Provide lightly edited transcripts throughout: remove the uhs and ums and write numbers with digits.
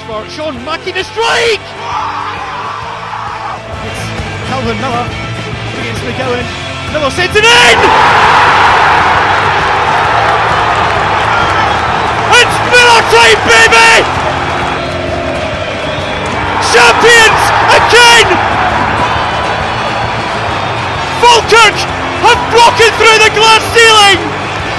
for Sean Mackey to strike! It's Calvin Miller up against McGowan. Miller sends it in! It's Miller time, baby! Champions again! Falkirk have broken through the glass ceiling!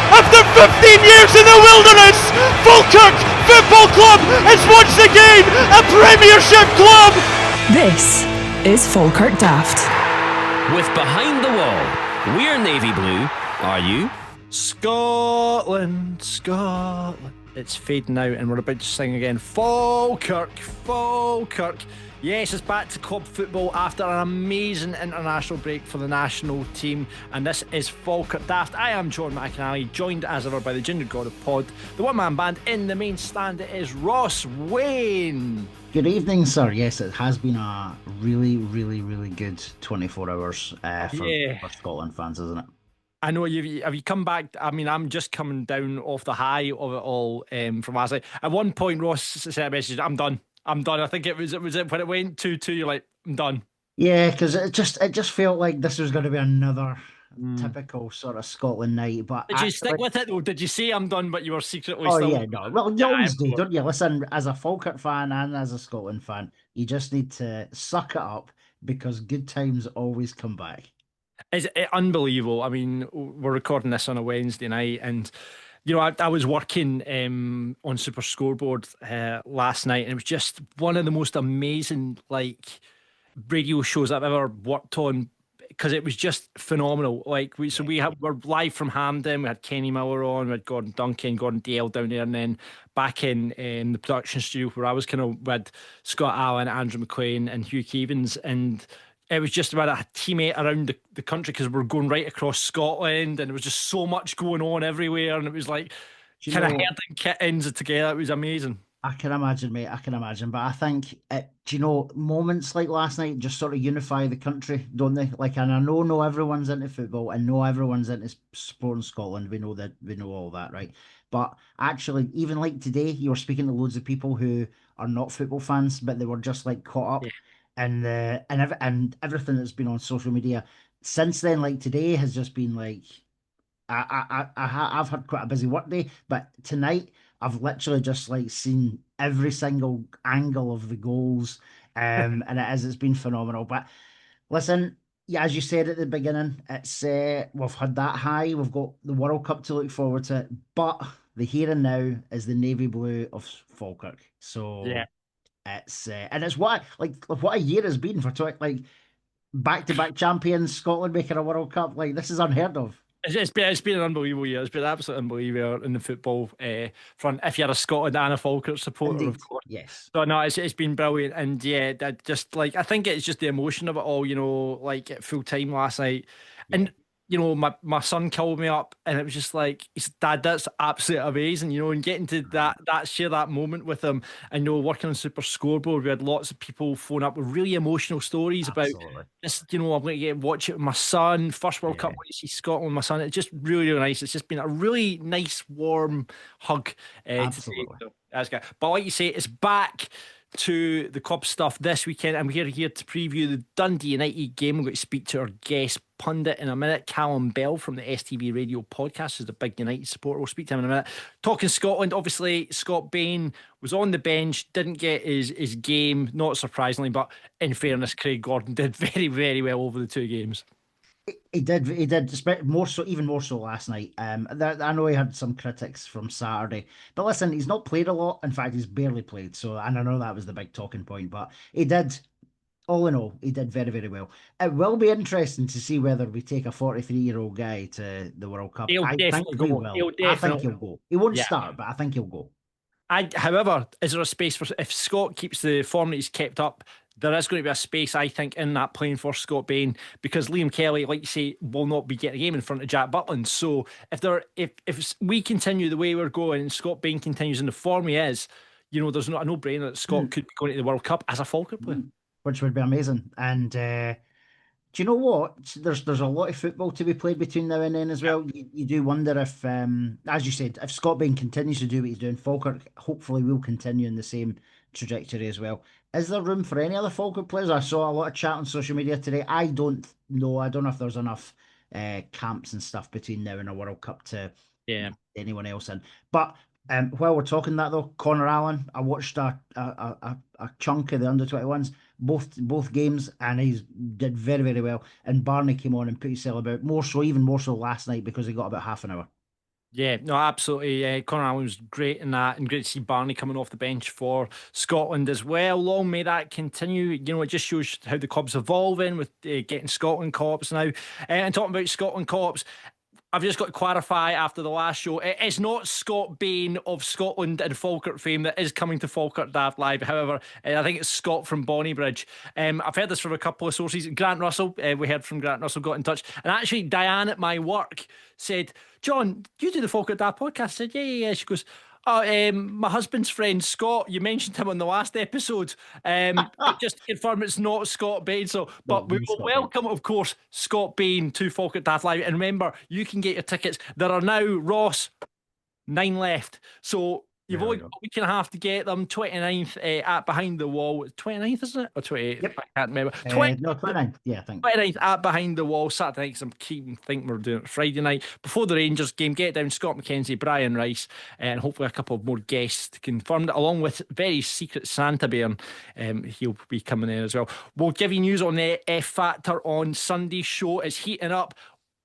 After 15 years in the wilderness, Falkirk Football Club is once again a Premiership club! This is Falkirk Daft. With Behind the Wall, we're navy blue, are you? Scotland, Scotland. It's fading out and we're about to sing again. Falkirk, Falkirk. Yes, it's back to club football after an amazing international break for the national team, and this is Falkirk Daft. I am John McInally, joined as ever by the Ginger God of Pod, the one-man band in the main stand. It is Ross Wayne. Good evening, sir. Yes, it has been a really, really, really good 24 hours for Scotland fans, isn't it? I know have you come back? I mean, I'm just coming down off the high of it all from last night. At one point, Ross sent a message, I'm done. I think it was when it went 2-2, you're like, I'm done. Yeah, because it just felt like this was going to be another typical sort of Scotland night. But did you stick with it though? Did you say I'm done, but you were secretly still? Oh yeah, no. Well, you always do, don't you? Listen, as a Falkirk fan and as a Scotland fan, you just need to suck it up because good times always come back. Is it unbelievable? I mean, we're recording this on a Wednesday night, and you know, I was working on Super Scoreboard last night, and it was just one of the most amazing radio shows I've ever worked on because it was just phenomenal. We're live from Hampden. We had Kenny Miller on, we had Gordon Duncan, Gordon Dale down there, and then back in the production studio where I was we had Scott Allen, Andrew McLean, and Hugh Keevans, and it was just about a teammate around the country because we're going right across Scotland and there was just so much going on everywhere, and it was like kind of herding kittens together. It was amazing. I can imagine, mate. I can imagine. But I think, moments like last night just sort of unify the country, don't they? And I know everyone's into football and know everyone's into sport in Scotland. We know all that, right? But actually, even like today, you were speaking to loads of people who are not football fans, but they were just caught up. Yeah. And everything that's been on social media since then, like today, has just been I've had quite a busy work day, but tonight I've literally just seen every single angle of the goals, and it's been phenomenal. But listen, yeah, as you said at the beginning, it's we've had that high, we've got the World Cup to look forward to, but the here and now is the navy blue of Falkirk. So yeah. It's and it's what a year has been for back-to-back champions, Scotland making a World Cup. This is unheard of. It's been an unbelievable year. It's been absolutely unbelievable in the football front. If you're a Scotland and a Falkirk supporter, indeed, of course. Yes. So no, it's been brilliant, and yeah, that just I think it's just the emotion of it all. At full time last night, and. My son called me up and it was just he said, Dad, that's absolutely amazing, and getting to share that moment with him. And working on Super Scoreboard, we had lots of people phone up with really emotional stories about this. I'm going to watch it with my son. First World Cup, when you see Scotland with my son. It's just really, really nice. It's just been a really nice, warm hug. Absolutely. Today. That's good. But like you say, it's back to the club stuff this weekend, and we're here to preview the Dundee United game. We're going to speak to our guest pundit in a minute, Callum Bell from the STV Radio podcast, who's a big United supporter. We'll speak to him in a minute. Talking Scotland, obviously Scott Bain was on the bench, didn't get his game, not surprisingly, but in fairness, Craig Gordon did very, very well over the two games. He did, even more so last night. I know he had some critics from Saturday, but listen, he's not played a lot. In fact, he's barely played. And I know that was the big talking point, but he did. All in all, he did very, very well. It will be interesting to see whether we take a 43-year-old guy to the World Cup. I think we will. I think he'll go. He won't start, but I think he'll go. However, is there a space for if Scott keeps the form that he's kept up? There is going to be a space, I think, in that playing for Scott Bain, because Liam Kelly, like you say, will not be getting a game in front of Jack Butland. So if we continue the way we're going and Scott Bain continues in the form he is, there's not a no-brainer that Scott could be going to the World Cup as a Falkirk player. Which would be amazing. And Do you know what? There's a lot of football to be played between now and then as well. You do wonder if, as you said, if Scott Bain continues to do what he's doing, Falkirk hopefully will continue in the same trajectory as well. Is there room for any other Falkirk players? I saw a lot of chat on social media today. I don't know. I don't know if there's enough camps and stuff between now and a World Cup to Yeah. anyone else in. But while we're talking that though, Connor Allen, I watched a chunk of the under-21s, both games, and he's did very, very well. And Barney came on and put himself about even more so last night because he got about half an hour. Yeah, no, absolutely. Conor Allen was great in that, and great to see Barney coming off the bench for Scotland as well. Long may that continue. You know, it just shows how the club's evolving with getting Scotland co-ops now. And talking about Scotland co-ops, I've just got to clarify after the last show, it is not Scott Bain of Scotland and Falkirk fame that is coming to Falkirk Daft Live. However, I think it's Scott from Bonnybridge. I've heard this from a couple of sources. Grant Russell, we heard from Grant Russell, got in touch. And actually, Diane at my work said, John, you do the Falkirk Daft podcast? I said, yeah. She goes, oh, my husband's friend Scott, you mentioned him on the last episode. Just to confirm it's not Scott Bain. So, but we will welcome, of course, Scott Bain to Falkirk Daft Live. And remember, you can get your tickets. There are now, Ross, 9 left. So you've only got a week and a half to get them. 29th at Behind the Wall. 29th, isn't it? Or 28th? Yep. I can't remember. No, 29th. Yeah, I think. 29th at Behind the Wall, Saturday night, because I'm keeping thinking we're doing it Friday night. Before the Rangers game, get down Scott McKenzie, Brian Rice, and hopefully a couple of more guests confirmed, along with very secret Santa Bairn. He'll be coming in as well. We'll give you news on the F Factor on Sunday's show. It's heating up.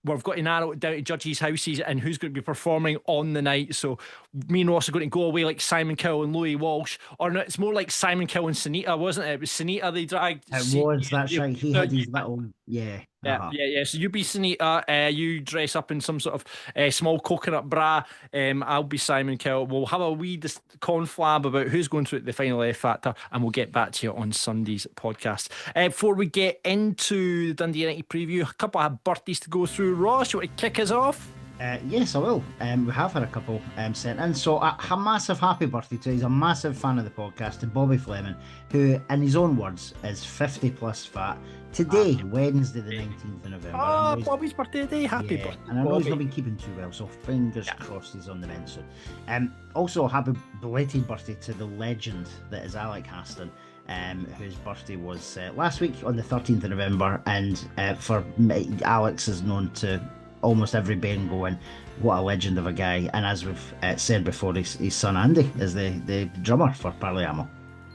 We've got to narrow it down to judges' houses and who's going to be performing on the night. So me and Ross are going to go away like Simon Cowell and Louis Walsh. Or no, it's more like Simon Cowell and Sunita, wasn't it? It was Sunita they dragged. It was, that's right. He had his little, yeah. Yeah. So you be Sunita, you dress up in some sort of small coconut bra. I'll be Simon Cowell. We'll have a wee conflab about who's going through the final F Factor, and we'll get back to you on Sunday's podcast. Before we get into the Dundee United preview, a couple of birthdays to go through. Ross, you want to kick us off? Yes, I will. We have had a couple sent in. So a massive happy birthday to, he's a massive fan of the podcast, to Bobby Fleming, who, in his own words, is 50 plus fat. Today, Wednesday the 19th of November. Oh, Bobby's birthday today. Happy birthday. And I know he's not been keeping too well, so fingers crossed he's on the mend soon. Also, happy belated birthday to the legend that is Alec Haston, whose birthday was last week on the 13th of November. And for me, Alex is known to almost every Bairn going, what a legend of a guy. And as we've said before, his son Andy is the drummer for Parliamo.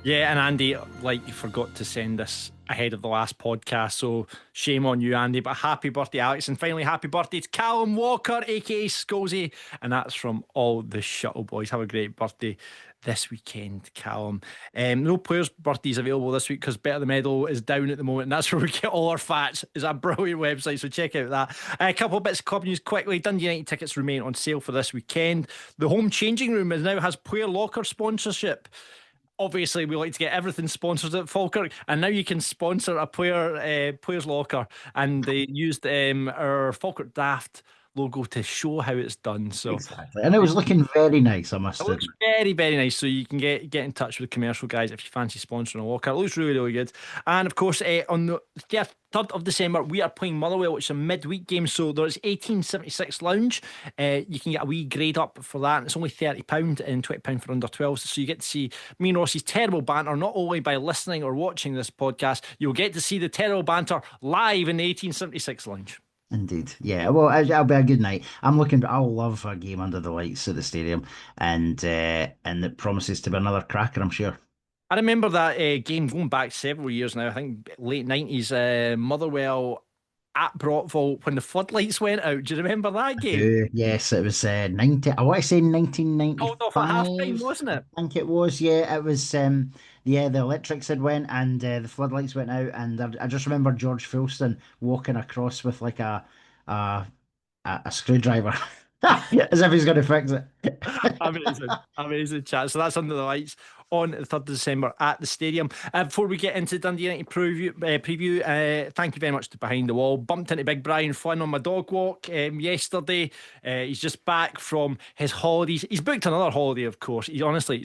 Yeah, and Andy, like, you forgot to send this ahead of the last podcast, so shame on you, Andy. But happy birthday, Alex, and finally happy birthday to Callum Walker, aka Scozy, and that's from all the Shuttle Boys. Have a great birthday this weekend, Callum. No players' birthdays available this week because Better the Medal is down at the moment, and that's where we get all our facts. It's a brilliant website, so check out that. A couple of bits of club news quickly. Dundee United tickets remain on sale for this weekend. The home changing room now has player locker sponsorship. Obviously, we like to get everything sponsored at Falkirk, and now you can sponsor a player's locker, and they used our Falkirk Daft logo to show how it's done. So exactly, and it was looking very nice, I must say. It looks very, very nice. So you can get in touch with the commercial guys if you fancy sponsoring a locker. It looks really, really good. And of course, on the 3rd of December, we are playing Motherwell, which is a midweek game. So there's 1876 Lounge. You can get a wee grade up for that. And it's only £30 and £20 for under 12s. So you get to see me and Ross's terrible banter, not only by listening or watching this podcast, you'll get to see the terrible banter live in the 1876 Lounge. Indeed, yeah. Well, it'll be a good night. I'll love a game under the lights at the stadium, and it promises to be another cracker, I'm sure. I remember that game going back several years now. I think late 90s, Motherwell at Brockville when the floodlights went out. Do you remember that game? Yes, it was 90. I want to say 1995. Called off at half time, wasn't it? I think it was. Yeah, it was. The electrics had went and the floodlights went out, and I just remember George Fulston walking across with like a screwdriver, as if he's going to fix it. Amazing chat. So that's under the lights on the 3rd of December at the stadium. Before we get into Dundee United preview, thank you very much to Behind the Wall. Bumped into Big Brian Flynn on my dog walk yesterday. He's just back from his holidays. He's booked another holiday, of course. He's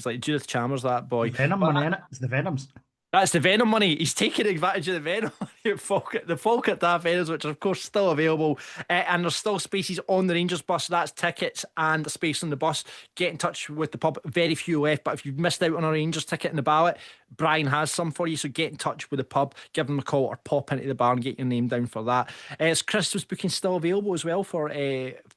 like Judith Chalmers, that boy. Venom money, innit? It's the Venoms. That's the Venom money. He's taking advantage of the Venom money. The Falkirk Daft, which are of course still available, and there's still spaces on the Rangers bus. So that's tickets and a space on the bus. Get in touch with the pub. Very few left, but if you've missed out on a Rangers ticket in the ballot, Brian has some for you. So get in touch with the pub, give them a call, or pop into the bar and get your name down for that. It's Christmas booking still available as well for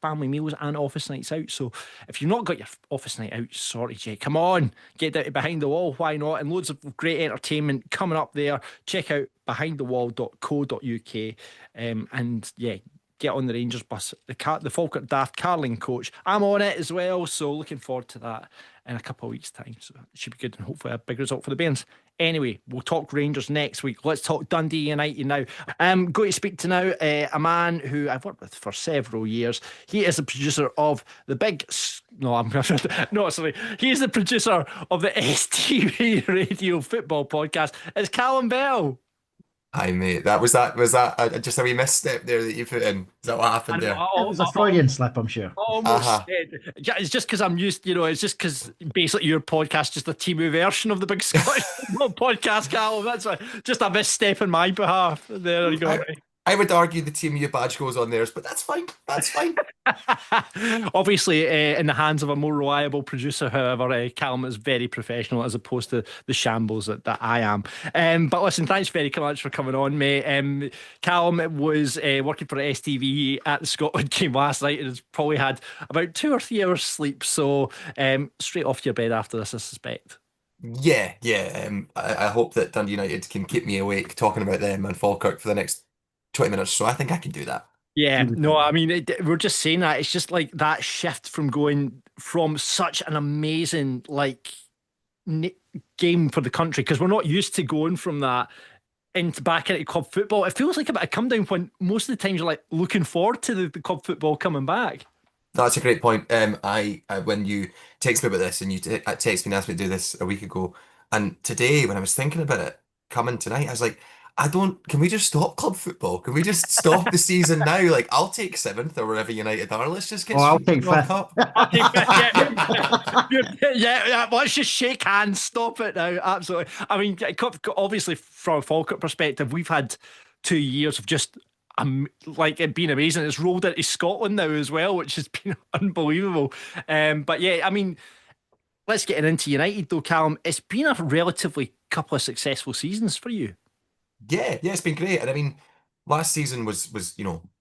family meals and office nights out. So if you've not got your office night out sorted yet, come on, get down to Behind the Wall. Why not? And loads of great entertainment coming up there. Check out behindthewall.co.uk, and yeah, get on the Rangers bus. The Falkirk Daft Carling coach, I'm on it as well, so looking forward to that in a couple of weeks' time. So it should be good, and hopefully a big result for the Bairns. Anyway, we'll talk Rangers next week. Let's talk Dundee United now. I'm going to speak to now a man who I've worked with for several years. He is the producer of the big. No, I'm no, sorry. He is the producer of the STV Radio Football Podcast. It's Callum Bell. Hi mate, that just a wee misstep there that you put in. Is that what happened there? It was a Freudian slip, I'm sure. Almost said. Yeah, it's just because I'm used, it's just because basically your podcast is just a Timu version of the Big Scottish Football Podcast, Callum. That's just a misstep on my behalf. There you go. I would argue the Team U badge goes on theirs, but that's fine. That's fine. Obviously, in the hands of a more reliable producer, however, Callum is very professional as opposed to the shambles that I am. But listen, thanks very much for coming on, mate. Callum was working for STV at the Scotland game last night and has probably had about 2 or 3 hours sleep. So straight off your bed after this, I suspect. Yeah. I hope that Dundee United can keep me awake talking about them and Falkirk for the next 20 minutes, so I think I can do that. Yeah, no, I mean, we're just saying that. It's just like that shift from going from such an amazing, game for the country, because we're not used to going from that back into club football. It feels like a bit of come down when most of the times you're like looking forward to the club football coming back. That's a great point. I when you text me about this and you text me and asked me to do this a week ago, and today when I was thinking about it coming tonight, I was like, can we just stop club football? Can we just stop the season now? Like, I'll take 7th or wherever United are. Let's just get I'll take 5th. Cup. I'll take 5th. Yeah, let's just shake hands. Stop it now. Absolutely. I mean, obviously, from a Falkirk perspective, we've had 2 years of just it being amazing. It's rolled into Scotland now as well, which has been unbelievable. But yeah, I mean, let's get into United though, Callum. It's been a relatively couple of successful seasons for you. Yeah, it's been great. And I mean, last season was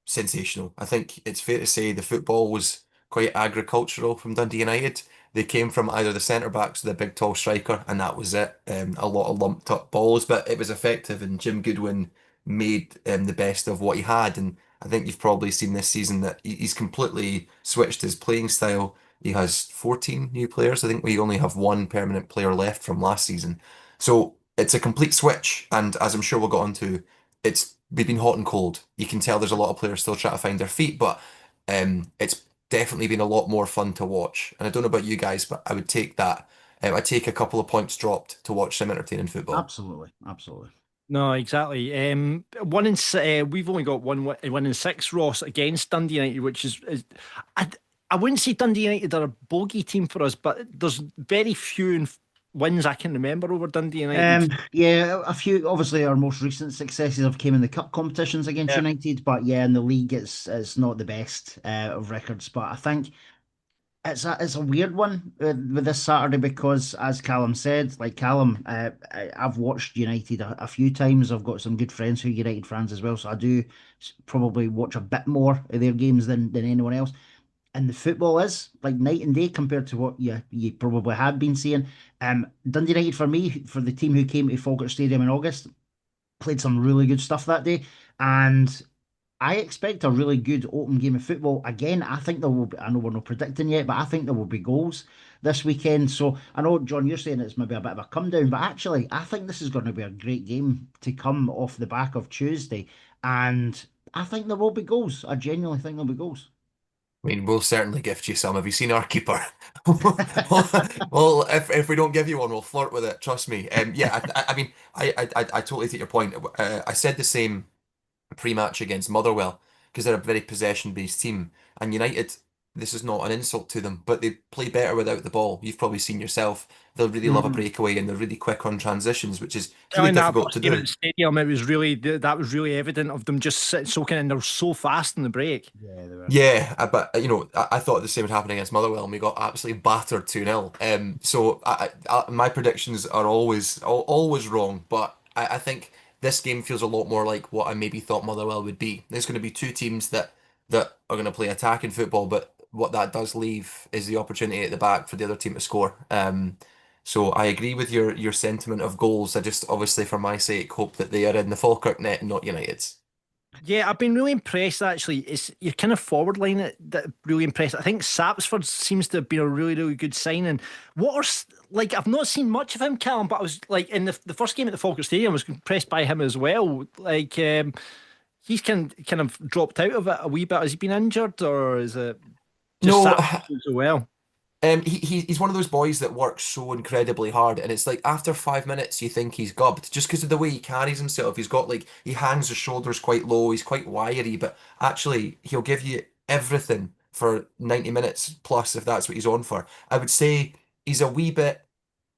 sensational. I think it's fair to say the football was quite agricultural from Dundee United. They came from either the centre backs or the big tall striker, and that was it. A lot of lumped up balls, but it was effective. And Jim Goodwin made the best of what he had. And I think you've probably seen this season that he's completely switched his playing style. He has 14 new players. I think we only have one permanent player left from last season. So it's a complete switch, and as I'm sure we'll get onto, we've been hot and cold. You can tell there's a lot of players still trying to find their feet, but it's definitely been a lot more fun to watch. And I don't know about you guys, but I would take that. I'd take a couple of points dropped to watch some entertaining football. Absolutely. No, exactly. We've only got one in 6, Ross, against Dundee United, which is I wouldn't say Dundee United are a bogey team for us, but there's very few wins I can remember over Dundee United. Yeah, a few. Obviously, our most recent successes have came in the cup competitions against United, but yeah, in the league, it's not the best of records. But I think it's a weird one with this Saturday because, as Callum said, I've watched United a few times. I've got some good friends who are United fans as well, so I do probably watch a bit more of their games than anyone else. And the football is like night and day compared to what you probably had been seeing. Dundee United, for me, for the team who came to Falkirk Stadium in August, played some really good stuff that day. And I expect a really good open game of football. Again, I think there will be, I know we're not predicting yet, but I think there will be goals this weekend. So I know, John, you're saying it's maybe a bit of a come down, but actually, I think this is going to be a great game to come off the back of Tuesday. And I think there will be goals. I genuinely think there'll be goals. I mean, we'll certainly gift you some. Have you seen our keeper? Well, if we don't give you one, we'll flirt with it. Trust me. I mean, I totally take your point. I said the same pre-match against Motherwell because they're a very possession-based team, and United this is not an insult to them, but they play better without the ball. You've probably seen yourself. They'll really love a Mhm. breakaway and they're really quick on transitions, which is really In that difficult to first game at do. the stadium, it was really that was really evident of them just soaking in. They're so fast in the break. Yeah, they were. Yeah, but I thought the same would happen against Motherwell, and we got absolutely battered 2-0. So my predictions are always wrong, but I think this game feels a lot more like what I maybe thought Motherwell would be. There's going to be two teams that are going to play attacking football, but what that does leave is the opportunity at the back for the other team to score. So I agree with your sentiment of goals. I just obviously, for my sake, hope that they are in the Falkirk net and not United's. Yeah, I've been really impressed actually. It's your kind of forward line that really impressed. I think Sapsford seems to have been a really good signing. Like I've not seen much of him, Callum, but I was like in the first game at the Falkirk Stadium, I was impressed by him as well. Like he's kind of dropped out of it a wee bit. Has he been injured or is it just No, Sapsford doing so well? he's one of those boys that works so incredibly hard, and it's like after 5 minutes you think he's gubbed just because of the way he carries himself. He's got like he hangs his shoulders quite low. He's quite wiry, but actually he'll give you everything for 90 minutes plus if that's what he's on for. I would say he's a wee bit.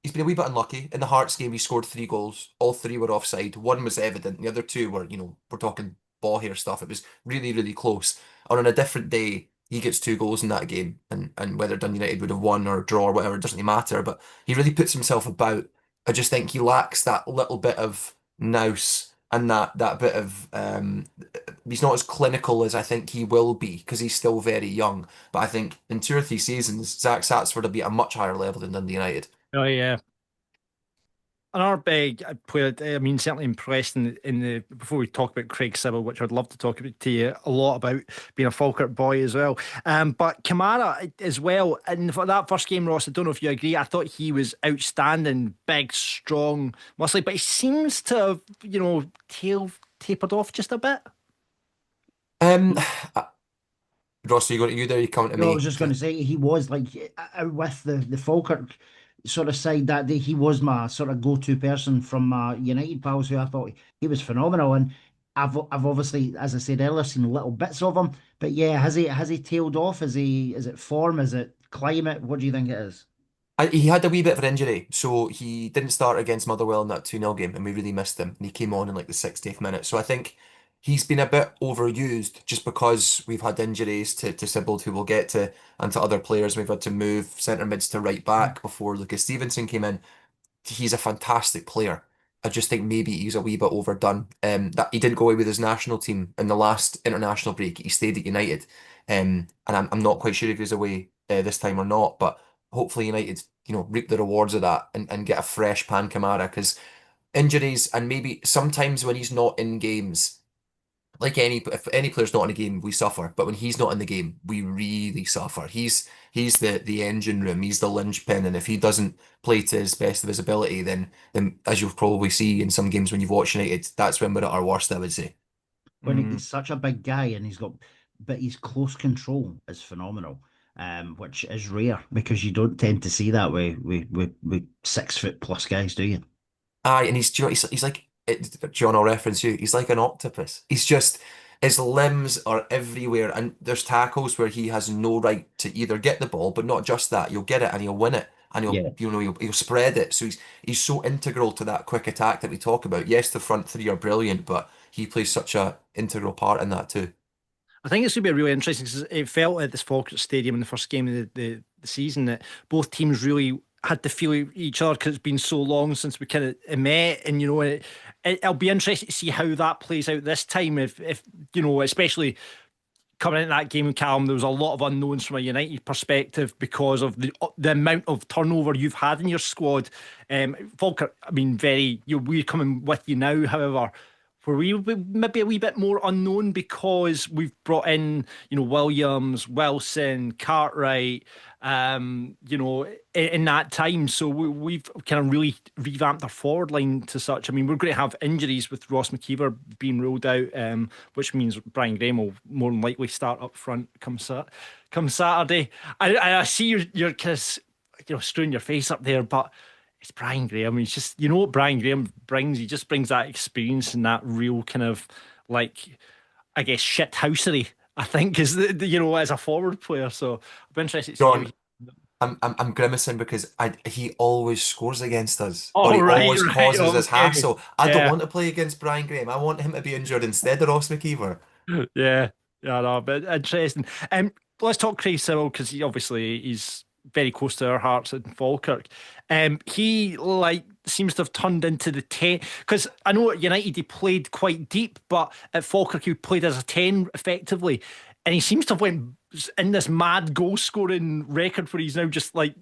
He's been a wee bit unlucky. In the Hearts game, he scored 3 goals. All three were offside. One was evident. The other two were, we're talking ball hair stuff. It was really, really close. And on a different day, he gets 2 goals in that game. And whether Dundee United would have won or draw or whatever, it doesn't really matter. But he really puts himself about. I just think he lacks that little bit of nous and that bit of he's not as clinical as I think he will be because he's still very young. But I think in 2 or 3 seasons, Zach Satsford will be at a much higher level than Dundee United. Oh yeah. Another big player, I mean, certainly impressed in the before we talk about Craig Sibyl, which I'd love to talk about to you a lot about being a Falkirk boy as well. But Kamara as well, and for that first game, Ross, I don't know if you agree. I thought he was outstanding, big, strong, muscly, but he seems to have, tapered off just a bit. Um, Ross, are you going to you there? You coming to No, I was me? just going to say he was like with the Falkirk sort of side that day. He was my sort of go-to person from my United pals, who I thought he was phenomenal. And I've obviously, as I said earlier, seen little bits of him. But yeah, has he tailed off? Is it form? Is it climate? What do you think it is? He had a wee bit of an injury, so he didn't start against Motherwell in that 2-0 game, and we really missed him. And he came on in like the 60th minute. So I think he's been a bit overused just because we've had injuries to Sibbald, who we'll get to, and to other players. We've had to move centre mids to right back before Lucas Stevenson came in. He's a fantastic player. I just think maybe he's a wee bit overdone. That he didn't go away with his national team in the last international break. He stayed at United, and I'm not quite sure if he's away this time or not. But hopefully United, reap the rewards of that and get a fresh Pan Kamara because injuries and maybe sometimes when he's not in games like if any player's not in a game, we suffer. But when he's not in the game, we really suffer. He's the engine room. He's the linchpin. And if he doesn't play to his best of his ability, then as you'll probably see in some games when you've watched United, that's when we're at our worst, I would say. When Mm. he's such a big guy and but his close control is phenomenal. Which is rare because you don't tend to see that with 6 foot plus guys, do you? Aye, and he's like John. I'll reference you. He's like an octopus. He's just his limbs are everywhere, and there's tackles where he has no right to either get the ball, but not just that. You'll get it and he'll win it, and he'll Yeah. he'll spread it. So he's so integral to that quick attack that we talk about. Yes, the front three are brilliant, but he plays such a integral part in that too. I think it's going to be really interesting because it felt at this Falkirk Stadium in the first game of the season that both teams really had to feel each other because it's been so long since we kind of met, and it'll be interesting to see how that plays out this time. If especially coming into that game with Callum, there was a lot of unknowns from a United perspective because of the amount of turnover you've had in your squad. Falkirk, I mean, we're coming with you now, however. Were we maybe a wee bit more unknown because we've brought in, Williams, Wilson, Cartwright, in that time. So we've kind of really revamped our forward line to such. I mean, we're going to have injuries with Ross McKeever being ruled out, which means Brian Graham will more than likely start up front come Saturday. I see you're kind of, screwing your face up there, but it's Brian Graham. He's just, what Brian Graham brings. He just brings that experience and that real kind of like, I guess, shithousery I think, is as a forward player. So I'll be interested to see how John, he. I'm grimacing because he always scores against us, or Oh, he right, always right, causes us okay. hassle. I don't Yeah, want to play against Brian Graham. I want him to be injured instead of Ross McKeever. yeah, yeah, no, but interesting. Let's talk Craig Sewell because he's very close to our hearts in Falkirk. He like seems to have turned into the 10 because I know at United he played quite deep, but at Falkirk he played as a 10 effectively, and he seems to have went in this mad goal scoring record where he's now just like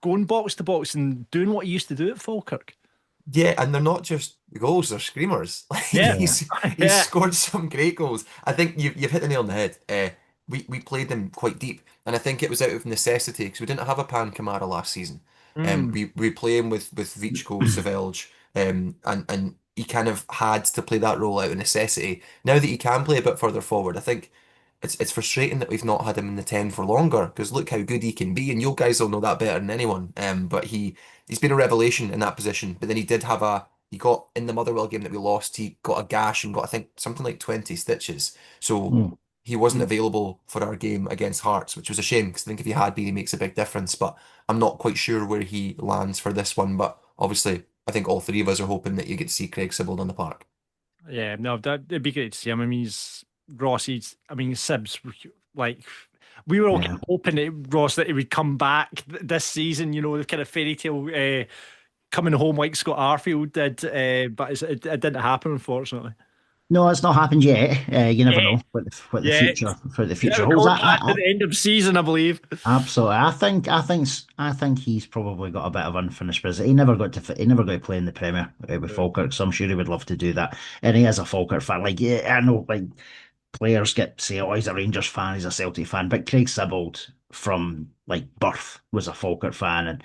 going box to box and doing what he used to do at Falkirk. Yeah, and they're not just goals, they're screamers. Like Yeah, Yeah. he's yeah. scored some great goals. I think you've hit the nail on the head. We played them quite deep, and I think it was out of necessity because we didn't have a Pan Kamara last season. Mm. We play him with Vichko, Savelj, and he kind of had to play that role out of necessity. Now that he can play a bit further forward, I think it's frustrating that we've not had him in the 10 for longer because look how good he can be, and you guys will know that better than anyone. But he's been a revelation in that position. But then he got in the Motherwell game that we lost, he got a gash and got I think something like 20 stitches. So Mm. he wasn't available for our game against Hearts, which was a shame because I think if he had been, he makes a big difference. But I'm not quite sure where he lands for this one. But obviously, I think all three of us are hoping that you get to see Craig Sibbald on the park. Yeah, no, it'd be great to see him. I mean, Sibs, like, we were all kind Yeah. of hoping that Ross that he would come back this season, the kind of fairy tale coming home like Scott Arfield did, but it didn't happen, unfortunately. No, it's not happened yet. You never Yeah, know what the yeah, future yeah, holds. contract at the end of season, I believe. Absolutely. I think he's probably got a bit of unfinished business. He never got to play in the Premier with Yeah. Falkirk, so I'm sure he would love to do that. And he is a Falkirk fan. Like, yeah, I know, like players say, "Oh, he's a Rangers fan, he's a Celtic fan," but Craig Sibbald from like birth was a Falkirk fan, and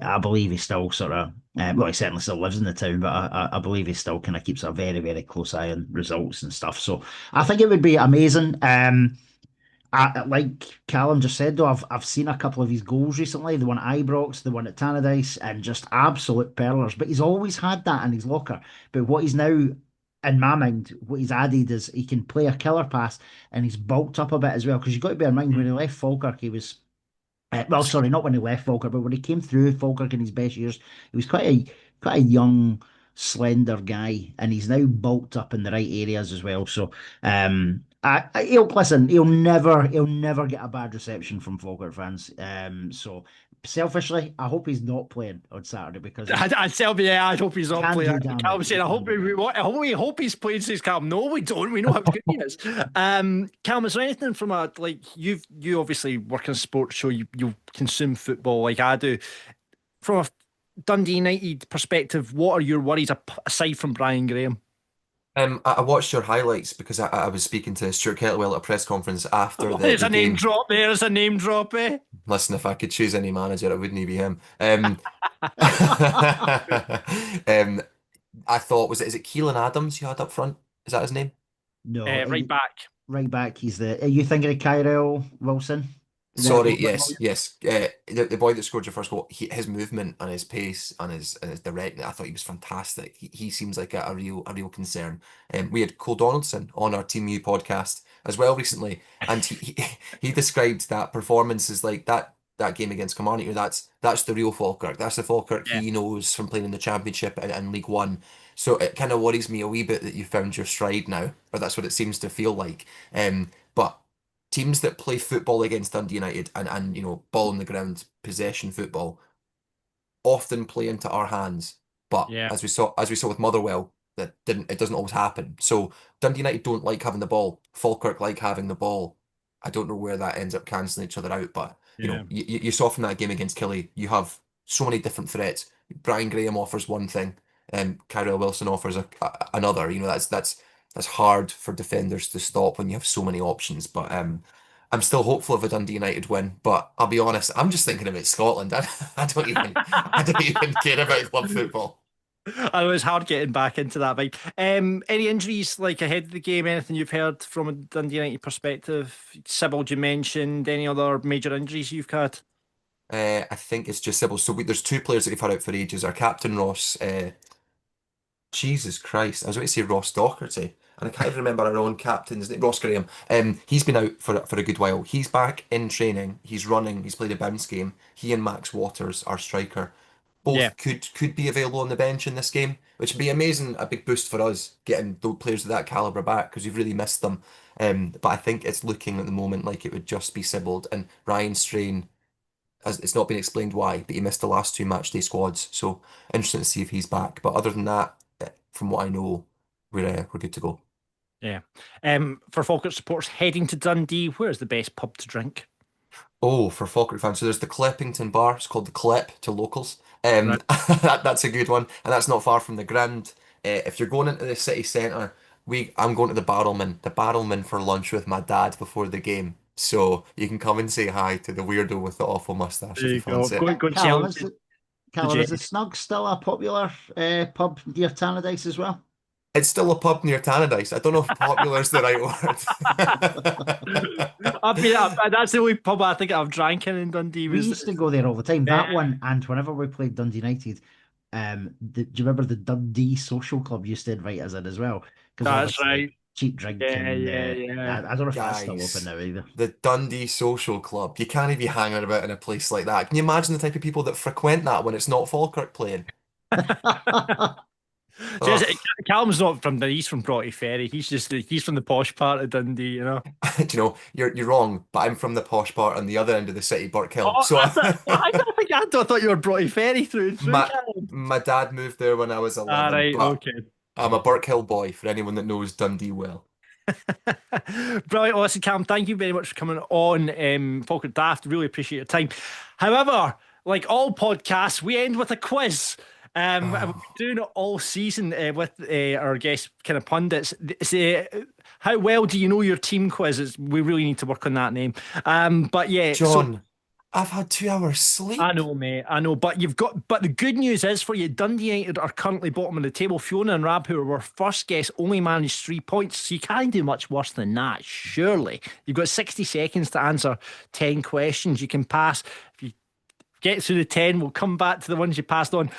I believe he still sort of, well, he certainly still lives in the town, but I believe he still kind of keeps a very, very close eye on results and stuff. So I think it would be amazing. Like Callum just said, though, I've seen a couple of his goals recently. The one at Ibrox, the one at Tannadice, and just absolute pearlers. But he's always had that in his locker. But what he's now, in my mind, what he's added is he can play a killer pass, and he's bulked up a bit as well. Because you've got to bear in mind when he left Falkirk, he was well, sorry, not when he left Falkirk, but when he came through Falkirk in his best years, he was quite a young, slender guy, and he's now bulked up in the right areas as well. So, he'll listen. He'll never get a bad reception from Falkirk fans. So, selfishly, I hope he's not playing on Saturday because I'd tell me, yeah, I hope he's he not can playing. do damage. Calum He saying, can do damage. we hope he's playing, says Calum. No, we don't. We know how good he is. Calum, is there anything from you obviously work in a sports show, you consume football like I do. From a Dundee United perspective, what are your worries aside from Brian Graham? I watched your highlights because I was speaking to Stuart Kettlewell at a press conference after There's the a name game. drop there. There's a name drop, eh? Listen, if I could choose any manager, it wouldn't be him. I thought, is it Keelan Adams you had up front? Is that his name? No, Right back. right back. He's the. Are you thinking of Kyrell Wilson? Sorry, Robert yes, Williams? yes. The boy that scored your first goal, his movement and his pace and his direct, I thought he was fantastic. He seems like a real concern. We had Cole Donaldson on our Team U podcast as well recently, and he described that performance as like that game against Kilmarnock. That's the real Falkirk. That's the Falkirk Yeah, he knows from playing in the Championship and League One. So it kind of worries me a wee bit that you found your stride now, or that's what it seems to feel like. But teams that play football against Dundee United and ball on the ground possession football often play into our hands. But yeah, as we saw with Motherwell, it doesn't always happen. So Dundee United don't like having the ball. Falkirk like having the ball. I don't know where that ends up cancelling each other out, but yeah, you saw from that game against Killie, you have so many different threats. Brian Graham offers one thing, and Kyrell Wilson offers another. That's hard for defenders to stop when you have so many options. But I'm still hopeful of a Dundee United win, but I'll be honest, I'm just thinking about Scotland. I don't even care about club football. I know it's hard getting back into that vibe. Any injuries like ahead of the game? Anything you've heard from a Dundee United perspective? Sybil, you mentioned any other major injuries you've had? I think it's just Sybil. So there's two players that we've had out for ages. Our captain Ross, Jesus Christ, I was going to say Ross Docherty. and I can't even remember our own captain's name, Ross Graham. He's been out for a good while. He's back in training. He's running. He's played a bounce game. He and Max Waters, our striker, Yeah. both could be available on the bench in this game, which would be amazing, a big boost for us getting those players of that caliber back because we've really missed them. But I think it's looking at the moment like it would just be Sibbald and Ryan Strain. As it's not been explained why, but he missed the last two match day squads. So interesting to see if he's back. But other than that, from what I know, we're good to go. Yeah. For Falkirk supporters heading to Dundee, where's the best pub to drink? Oh, for Falkirk fans, so there's the Clippington bar. It's called the Clip to locals. Right. That's a good one, and that's not far from the ground. If you're going into the city centre, I'm going to the Barrelman for lunch with my dad before the game. So you can come and say hi to the weirdo with the awful mustache There if you you go. fancy it. Go and Callum, challenge the Callum, is the Jets. Snug still a popular pub near Tannadice as well? It's still a pub near Tannadice. I don't know if popular is the right word. That's the only pub I think I've drank in Dundee. We used to go there all the time. That Yeah. one, and whenever we played Dundee United, do you remember the Dundee Social Club used to invite us in as well? Because That's right. cheap drink Yeah, and yeah. I don't know if that's still Guys, open now either. the Dundee Social Club. You can't be hanging about in a place like that. Can you imagine the type of people that frequent that when it's not Falkirk playing? Just, Ugh. Callum's not from the he's from Broughty Ferry. He's from the posh part of Dundee, you know. Do you know, you're wrong, but I'm from the posh part on the other end of the city, Burkhill. Oh, So I thought you were Broughty Ferry through and through, my Callum. my dad moved there when I was All 11, right, but okay. I'm a Burkhill boy for anyone that knows Dundee well. Brilliant. Well, listen, Cam, thank you very much for coming on Falkirk Daft. Really appreciate your time. However, like all podcasts, we end with a quiz. And we've been doing it all season with our guest kind of pundits. How well do you know your team quizzes? We really need to work on that name. But yeah, John, I've had 2 hours sleep. I know, mate. I know, but But the good news is for you, Dundee United are currently bottom of the table. Fiona and Rab, who were first guests, only managed 3 points, so you can't do much worse than that. Surely, you've got 60 seconds to answer 10 questions. You can pass if you get through the 10. We'll come back to the ones you passed on.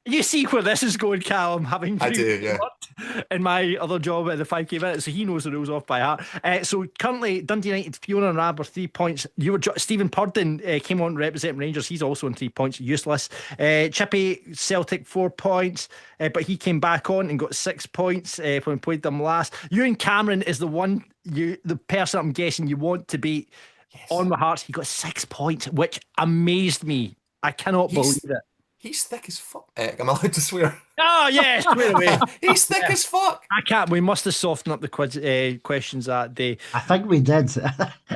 You see where this is going, Callum, having I do, yeah. worked in my other job at the 5K minute, so he knows the rules off by heart. So currently, Dundee United, Fiona and Rab are 3 points. Stephen Purden came on representing Rangers. He's also on 3 points, useless. Chippy, Celtic, 4 points, but he came back on and got 6 points when we played them last. Ewan Cameron is the person I'm guessing you want to beat. Yes. On my heart, he got 6 points, which amazed me. I cannot believe it. He's thick as fuck. Am I allowed to swear? Oh, yes, swear away. He's thick as fuck. I can't. We must have softened up the questions that day. I think we did.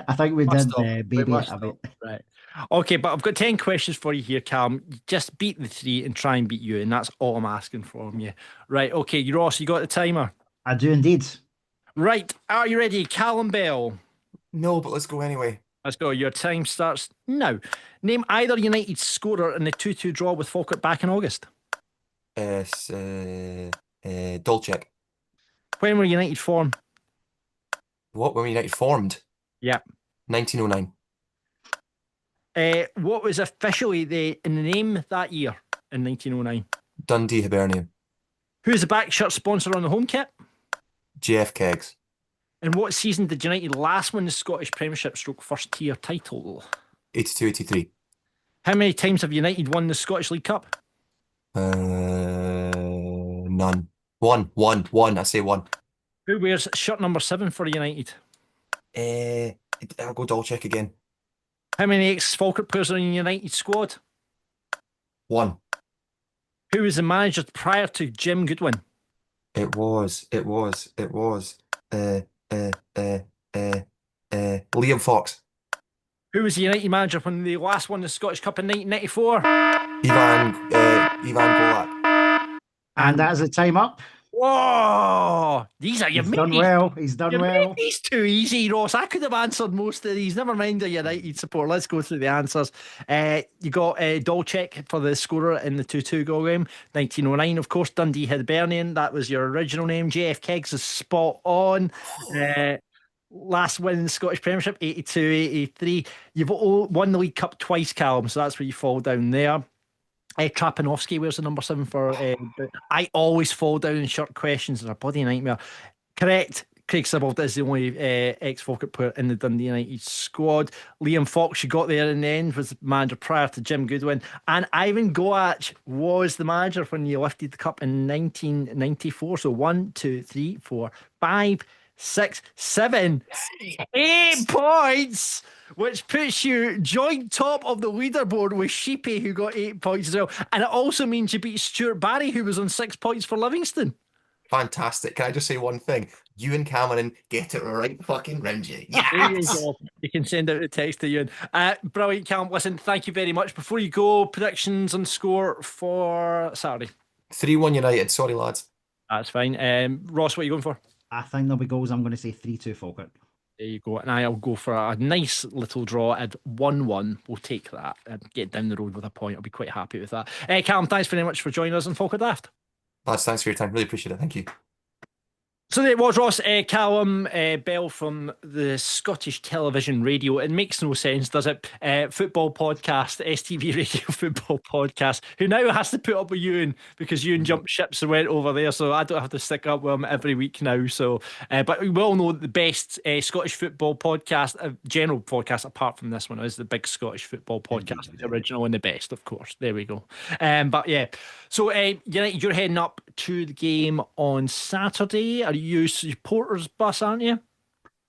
I think we Must did, have. baby. We must have. Right. Okay, but I've got 10 questions for you here, Callum. Just beat the 3 and try and beat you, and that's all I'm asking from you. Right, okay, Ross, you got the timer? I do indeed. Right, are you ready? Callum Bell. No, but let's go anyway. Let's go. Your time starts now. Name either United scorer in the 2-2 draw with Falkirk back in August. Dolchek. When were United formed? What? When United formed? Yeah. 1909. What was officially in the name that year in 1909? Dundee Hibernian. Who is the back shirt sponsor on the home kit? JF Kegs. In what season did United last win the Scottish Premiership stroke first tier title? 82-83. How many times have United won the Scottish League Cup? None. One. I say one. Who wears shirt number 7 for United? I'll go Dolchek again. How many ex-Falkirk players are in the United squad? 1. Who was the manager prior to Jim Goodwin? It was. Liam Fox. Who was the United manager when they last won the Scottish Cup in 1994? Ivan Golak. And that is the time up. Whoa! You've He's made done these, well. He's done you've well. made these too easy, Ross. I could have answered most of these. Never mind the United support. Let's go through the answers. You got Dolchek for the scorer in the 2-2 goal game. 1909, of course. Dundee Hibernian. That was your original name. JF Kegs is spot on. Last win in the Scottish Premiership, 82-83. You've won the League Cup twice, Callum, so that's where you fall down there. Trapanovsky wears the number 7 for. I always fall down in shirt questions. They're a bloody nightmare. Correct. Craig Sibbald is the only ex-Falkirk player in the Dundee United squad. Liam Fox, you got there in the end, was the manager prior to Jim Goodwin. And Ivan Goach was the manager when you lifted the cup in 1994. So 1, 2, 3, 4, 5, 6, 7, 8 points, which puts you joint top of the leaderboard with Sheepy, who got 8 points as well. And it also means you beat Stuart Barry, who was on 6 points for Livingston. Fantastic. Can I just say one thing? You and Cameron get it right fucking round you. There you Yes! go. You can send out a text to you. Brilliant, Callum. Listen, thank you very much. Before you go, predictions and score for Saturday. 3-1 United. Sorry, lads. That's fine. Ross, what are you going for? I think there'll be goals. I'm going to say 3-2 Falkirk. There you go. And I'll go for a nice little draw at 1-1. We'll take that and get down the road with a point. I'll be quite happy with that. Callum, thanks very much for joining us on Falkirk Daft. Lads, thanks for your time. Really appreciate it. Thank you. So there it was, Ross. Callum Bell from the Scottish Television Radio. It makes no sense, does it? Football podcast, STV Radio Football Podcast, who now has to put up with Ewan because Ewan jumped ships and went over there. So I don't have to stick up with him every week now. So, but we all know that the best Scottish football podcast, general podcast, apart from this one, is the Big Scottish Football Podcast, the original and the best, of course. There we go. But yeah, so United, you're heading up to the game on Saturday. Are you supporters bus, aren't you?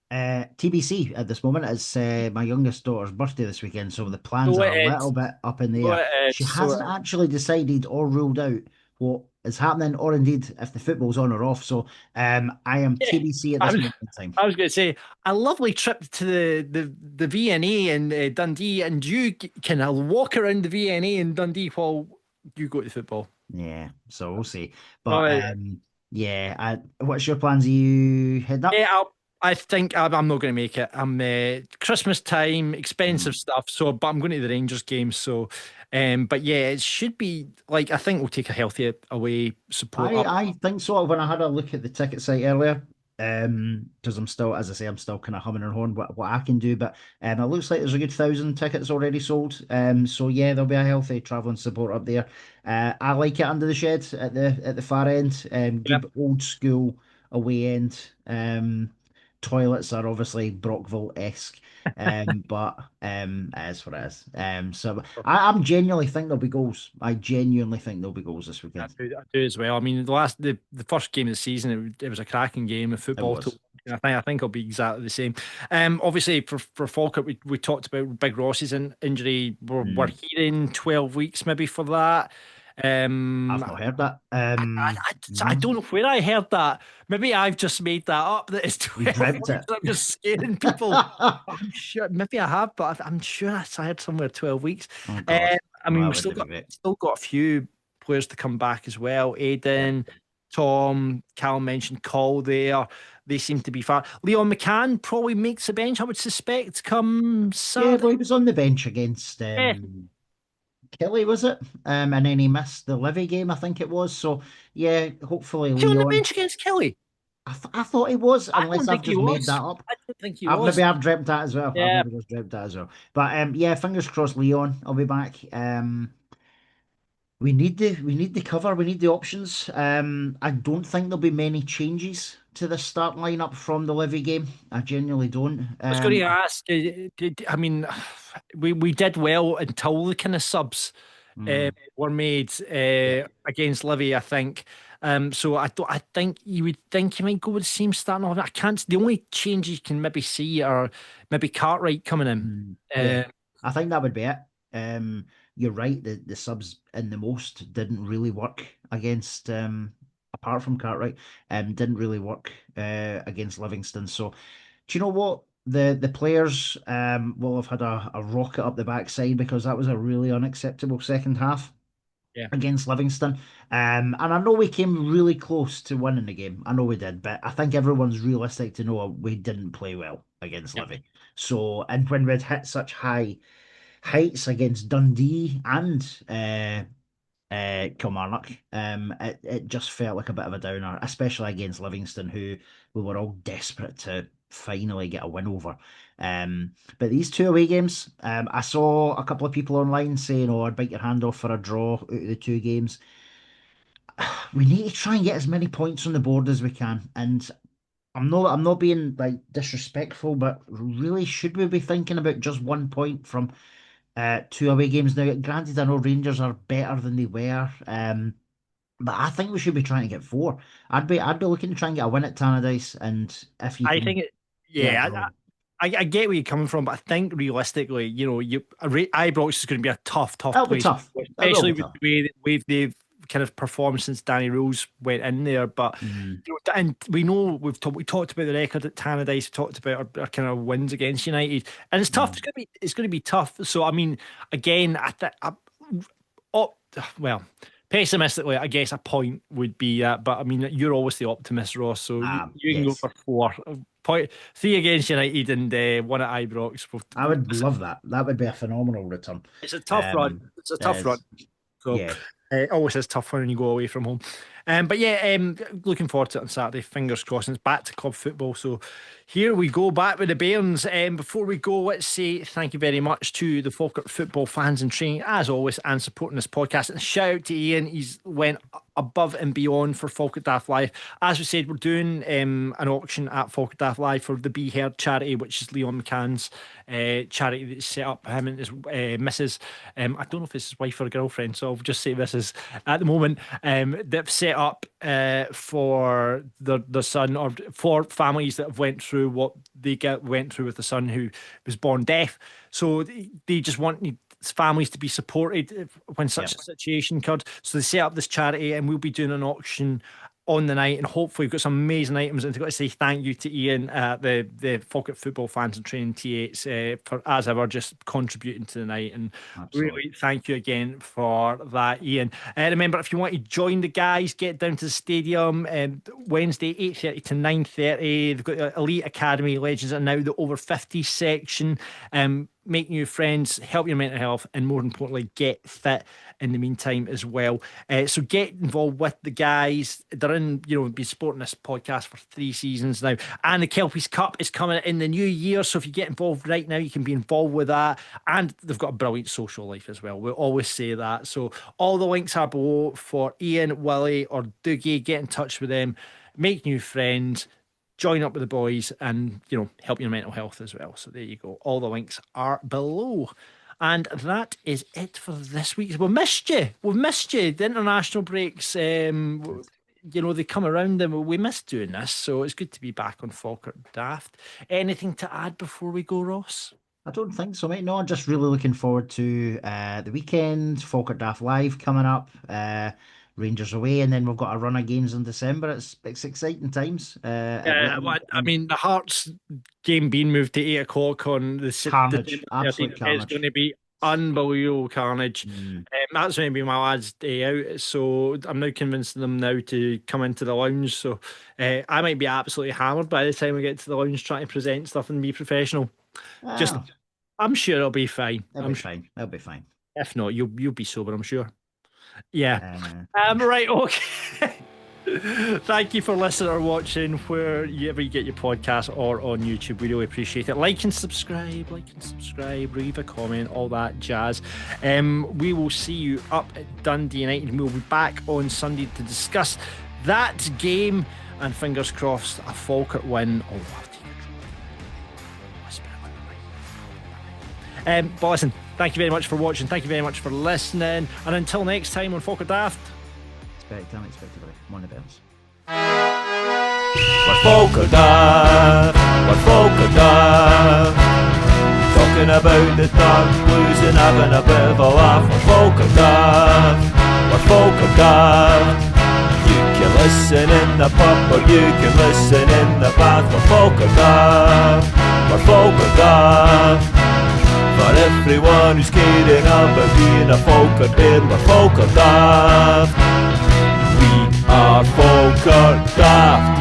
TBC at this moment. It's my youngest daughter's birthday this weekend, so the plans Go are ahead. a little bit up in the Go air. ahead. She So, hasn't actually decided or ruled out what is happening, or indeed if the football's on or off. So I am Yeah, TBC at I this was, moment in time. I was going to say a lovely trip to the V&A in Dundee, and you can walk around the V&A in Dundee while you go to football. Yeah, so we'll see. All But right. yeah, what's your plans? Are you heading up? Yeah, I think I'm not going to make it. I'm Christmas time, expensive stuff. So, but I'm going to the Rangers game. So, but yeah, it should be like I think we'll take a healthy away support up. I think so. When I had a look at the ticket site earlier, because I'm still, as I say, I'm still kind of humming and hawing what I can do. But it looks like there's a good 1,000 tickets already sold. So yeah, there'll be a healthy travelling support up there. I like it under the shed at the far end. Yep. Good old school away end. Toilets are obviously Brockville-esque. But it is what it is. So I'm genuinely think there'll be goals. I genuinely think there'll be goals this I weekend. do as well. I mean, the first game of the season, it was a cracking game of It football. was. I think it'll be exactly the same. Obviously for Falkirk, we talked about Big Ross's injury. We're hearing 12 weeks maybe for that. I've not heard that. I don't know where I heard that. Maybe I've just made that up. That it's You 12 dreamt weeks. it. I'm just scaring people. I'm sure. Maybe I have, but I'm sure I heard somewhere 12 weeks. Oh, God. I mean, Well, we've that still wouldn't be great. still got a few players to come back as well. Aiden, Tom, Cal mentioned Call there. They seem to be far. Leon McCann probably makes the bench, I would suspect, come Yeah, Saturday. well, he was on the bench against Kelly, was it? And then he missed the Livy game, I think it was. So yeah, hopefully Was he on the Leon. bench against Kelly? I thought he was, I unless don't I've think he just made was. that up. I don't think he I've was. maybe I've dreamt that as well. Yeah. I've maybe just dreamt that as well. But yeah, fingers crossed Leon will be back. We need the cover, we need the options. I don't think there'll be many changes to the start lineup from the Livy game. I genuinely don't. I was going to ask, I mean, we did well until the kind of subs were made against Livy, I think. So I think you would think you might go with the same starting off. I can't. The only changes you can maybe see are maybe Cartwright coming in. Yeah. I think that would be it. You're right. The subs in the most didn't really work against, apart from Cartwright, didn't really work against Livingston. So, do you know what? The players will have had a rocket up the backside because that was a really unacceptable second half. Yeah. Against Livingston. And I know we came really close to winning the game. I know we did, but I think everyone's realistic to know we didn't play well against Livy. So, and when we'd hit such high heights against Dundee and Kilmarnock, it just felt like a bit of a downer, especially against Livingston, who we were all desperate to finally get a win over. But these two away games, I saw a couple of people online saying, "Oh, I'd bite your hand off for a draw out of the two games." We need to try and get as many points on the board as we can, and I'm not being like disrespectful, but really, should we be thinking about just 1 point from two away games now? Granted, I know Rangers are better than they were, but I think we should be trying to get four. I'd be looking to try and get a win at Tannadice, and if you I can think get a yeah, draw. I get where you're coming from, but I think realistically, Ibrox is going to be a tough That'll be place, tough. That will especially be with tough. the way they've kind of performed since Danny Rose went in there. But Mm, and we know we talked about the record at Tannadice, we talked about our kind of wins against United, and it's tough. mm. It's going to be tough. So I mean, again, oh, well, pessimistically, I guess a point would be that. But I mean, you're always the optimist, Ross. So you can go Yes. for four. Point three against United and one at Ibrox. I would love that. That would be a phenomenal return. It's a tough run. It's a It tough run. is. So Yeah. always is tough when you go away from home. But yeah, looking forward to it on Saturday. Fingers crossed. And it's back to club football. So here we go back with the Bairns. Before we go, let's say thank you very much to the Falkirk football fans and training, as always, and supporting this podcast. And shout out to Ian. He's went above and beyond for Falkirk Daft Live. As we said, we're doing an auction at Falkirk Daft Live for the Be Heard charity, which is Leon McCann's charity that's set up. Him and his missus. I don't know if it's his wife or girlfriend, so I'll just say missus at the moment. They've set up for the son, or for families that have went through what they went through with the son who was born deaf. So they just want families to be supported when such a situation occurred. So they set up this charity, and we'll be doing an auction on the night, and hopefully we've got some amazing items. And I've got to say thank you to Ian, the Falkirk football fans and training T8s, for as ever just contributing to the night. And Absolutely. really thank you again for that, Ian. Remember, if you want to join the guys, get down to the stadium Wednesday 8:30 to 9:30. They've got the Elite Academy Legends are now the over 50 section. Make new friends, help your mental health, and more importantly, get fit in the meantime as well. So get involved with the guys. They're been supporting this podcast for 3 seasons now. And the Kelpies Cup is coming in the new year. So if you get involved right now, you can be involved with that. And they've got a brilliant social life as well. We always say that. So all the links are below for Ian, Willie, or Doogie. Get in touch with them, make new friends, join up with the boys, and help your mental health as well. So there you go. All the links are below. And that is it for this week. We've missed you. The international breaks, they come around and we missed doing this. So it's good to be back on Falkirk Daft. Anything to add before we go, Ross? I don't think so, mate. No, I'm just really looking forward to the weekend. Falkirk Daft Live coming up. Rangers away, and then we've got a run of games in December. It's exciting times. I mean, the Hearts game being moved to 8 o'clock on the Carnage, absolute is carnage. going to be unbelievable carnage. Mm. That's going to be my lad's day out, so I'm now convincing them now to come into the lounge. So I might be absolutely hammered by the time we get to the lounge trying to present stuff and be professional. Just, I'm sure it'll be fine. It'll be fine. It'll be fine. If not, you'll be sober, I'm sure. Yeah. Uh, Right. Okay. Thank you for listening or watching wherever you get your podcast or on YouTube. We really appreciate it. Like and subscribe, leave a comment, all that jazz. We will see you up at Dundee United, and we'll be back on Sunday to discuss that game, and fingers crossed a Falkirk win. Oh, I'll take a draw. But listen, thank you very much for watching, thank you very much for listening, and until next time on Falkirk Daft, expect unexpectedly. Come on, the Bairns. We're Falkirk Daft, we're Falkirk Daft, talking about the dark blues and having a bit of a laugh. We're Falkirk Daft, we're Falkirk Daft. You can listen in the pub or you can listen in the bath. We're Falkirk Daft, we're Falkirk Daft. For everyone who's caring about being a Falkirk Bairn, we're Falkirk Daft. We are Falkirk Daft.